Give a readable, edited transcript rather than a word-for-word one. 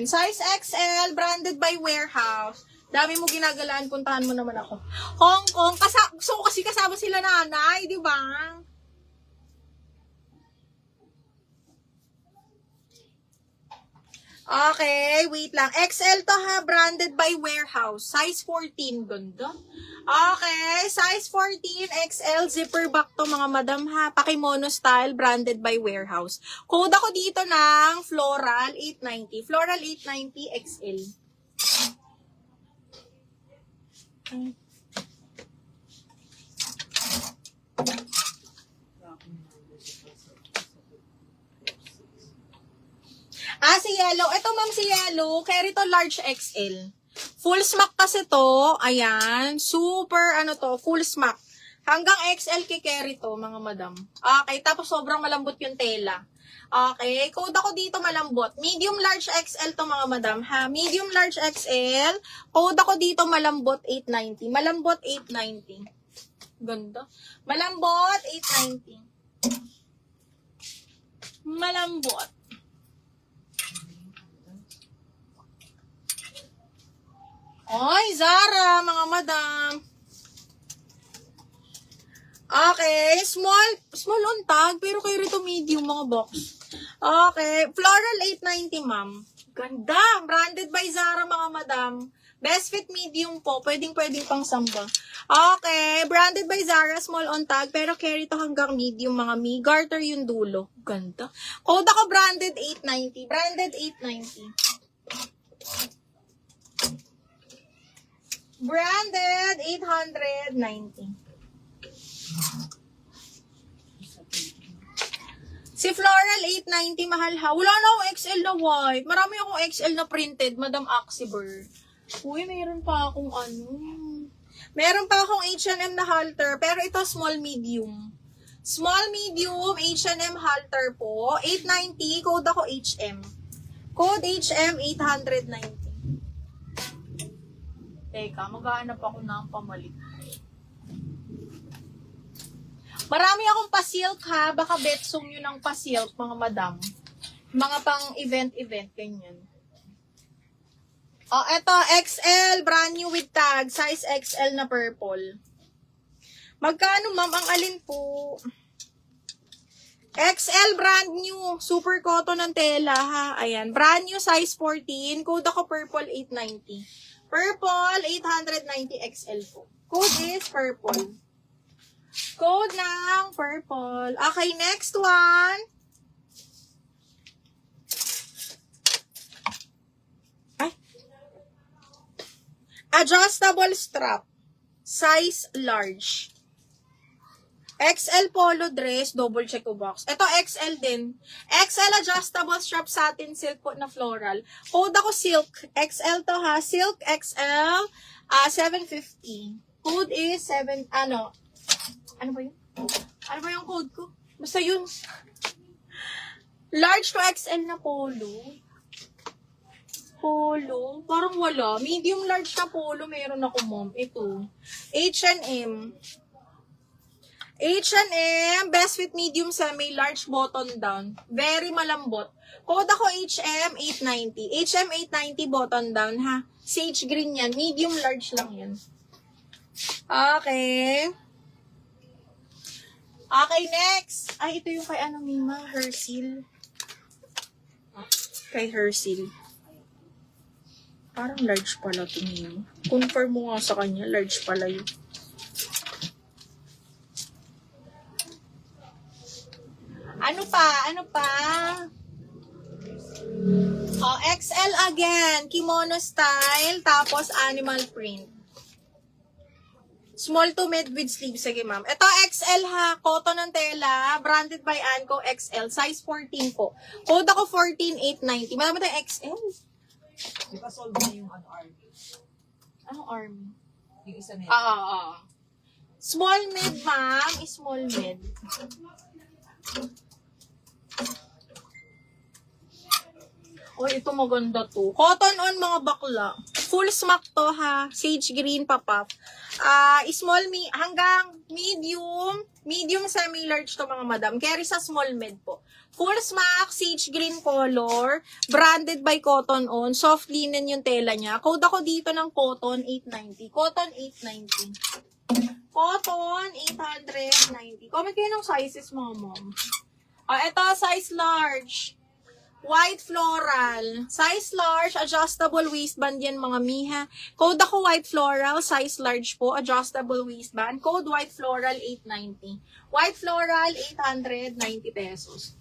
Size XL, branded by Warehouse. Dami mo ginagalaan, puntahan mo naman ako. Hong Kong, so kasi kasama sila nanay, di ba? Okay, wait lang. XL to ha, branded by Warehouse. Size 14, ganda. Okay, size 14, XL, zipper back to mga madam ha. Pakimono style, branded by Warehouse. Code ako dito ng Floral 890. Floral 890 XL. Si Yellow. Ito, ma'am, si Yellow. Carry to large XL. Full smack kasi to. Ayan. Super, full smack. Hanggang XL kikerry to, mga madam. Okay, tapos sobrang malambot yung tela. Okay, code ako dito malambot. Medium large XL to, mga madam, ha? Medium large XL. Code ako dito malambot 890. Malambot 890. Ganda. Malambot 890. Malambot. Oy, Zara, mga madam. Okay, small on tag, pero kayo rito medium, mga box. Okay, floral 890, ma'am. Ganda, branded by Zara, mga madam. Best fit medium po, pwedeng pang samba. Okay, branded by Zara, small on tag, pero carry to hanggang medium, mga mi. Garter yung dulo. Ganda. Code ako branded 890. Branded 890. Branded 890. Si Floral 890, mahal ha. Wala na akong XL na white. Marami akong XL na printed, Madam Axiber. Uy, mayroon pa akong Meron pa akong H&M na halter, pero ito small medium. Small medium H&M halter po. 890, code ako HM. Code HM 890. Teka, maghahanap ako ng pamalit. Marami akong pa-silk ha. Baka betsong yun ang pa-silk, mga madam. Mga pang event, ganyan. Eto, XL, brand new with tag. Size XL na purple. Magkano, ma'am? Ang alin po? XL, brand new. Super cotton ng tela ha. Ayan, brand new, size 14. Code ako purple 890. Purple, 890 XL po. Code is purple. Code ng purple. Okay, next one. Adjustable strap. Size large. XL polo dress, double check ko box. Ito XL din. XL adjustable strap satin silk po na floral. Code ako silk. XL to ha. Silk XL 750. Code is 7 ano ba yun? Ano ba yung code ko? Basta yun. Large to XL na polo. Polo. Parang wala. Medium large na polo meron ako, mom. Ito. H&M. H&M, best fit medium semi, large button down. Very malambot. Code ako HM 890. HM 890 button down, ha? Sage green yan. Medium large lang yan. Okay. Okay, next. Ay, ito yung kay Mima, Hersil. Kay Hersil. Parang large pala ito, Mima. Confirm mo nga sa kanya, large pala yun. Ano pa? XL again. Kimono style. Tapos animal print. Small to mid with sleeves. Sige, ma'am. Ito XL ha. Cotton ng tela. Branded by Anko XL. Size 14 po. Code ako 14,890. Marami tayong XL. Di ba solve na yung army? Anong army? Yung isa nito. Small mid, ma'am. Small mid. Ito maganda to. Cotton on, mga bakla. Full smock to ha. Sage green pa puff. Small hanggang medium semi-large to mga madam. Carry sa small med po. Full smock, sage green color, branded by Cotton On. Soft linen yung tela niya. Code ako dito ng Cotton 890. Cotton 890. Cotton 890. Comment kayo ng sizes mo, mom. Ito, size large. White floral. Size large, adjustable waistband yan mga miha. Code ako white floral, size large po, adjustable waistband. Code white floral 890. White floral 890 pesos.